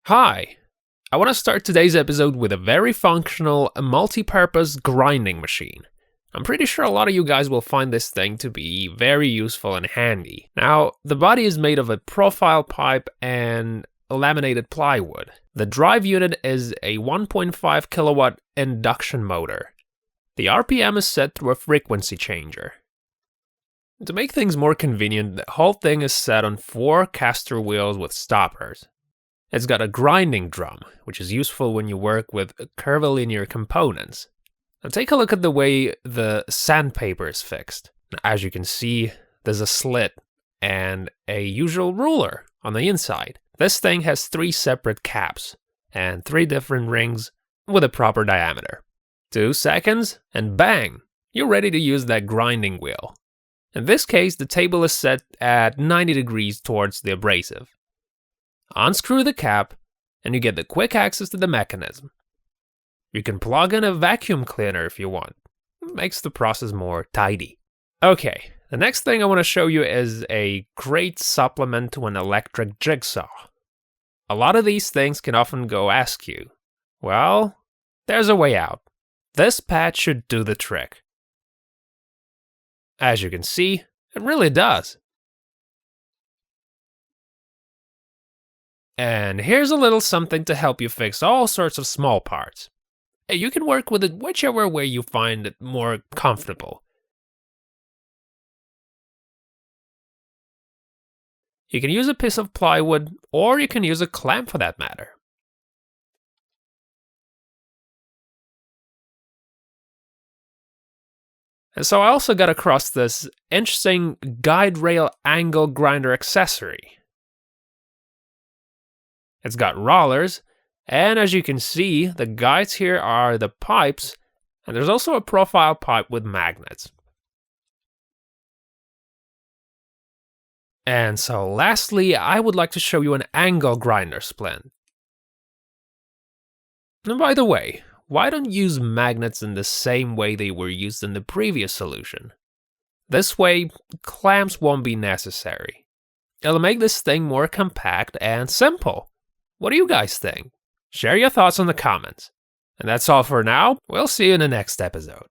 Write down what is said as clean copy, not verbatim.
Hi! I want to start today's episode with a very functional, multi-purpose grinding machine. I'm pretty sure a lot of you guys will find this thing to be very useful and handy. Now, the body is made of a profile pipe and laminated plywood. The drive unit is a 1.5 kilowatt induction motor. The RPM is set through a frequency changer. To make things more convenient, the whole thing is set on 4 caster wheels with stoppers. It's got a grinding drum, which is useful when you work with curvilinear components. Now take a look at the way the sandpaper is fixed. As you can see, there's a slit and a usual ruler on the inside. This thing has 3 separate caps and 3 different rings with a proper diameter. 2 seconds and bang, you're ready to use that grinding wheel. In this case, the table is set at 90 degrees towards the abrasive. Unscrew the cap, and you get the quick access to the mechanism. You can plug in a vacuum cleaner if you want. It makes the process more tidy. Okay, the next thing I want to show you is a great supplement to an electric jigsaw. A lot of these things can often go askew. Well, there's a way out. This pad should do the trick. As you can see, it really does. And here's a little something to help you fix all sorts of small parts. You can work with it whichever way you find it more comfortable. You can use a piece of plywood, or you can use a clamp for that matter. And so I also got across this interesting guide rail angle grinder accessory. It's got rollers, and as you can see, the guides here are the pipes, and there's also a profile pipe with magnets. And so lastly, I would like to show you an angle grinder splint. And by the way, why don't use magnets in the same way they were used in the previous solution? This way, clamps won't be necessary. It'll make this thing more compact and simple. What do you guys think? Share your thoughts in the comments. And that's all for now. We'll see you in the next episode.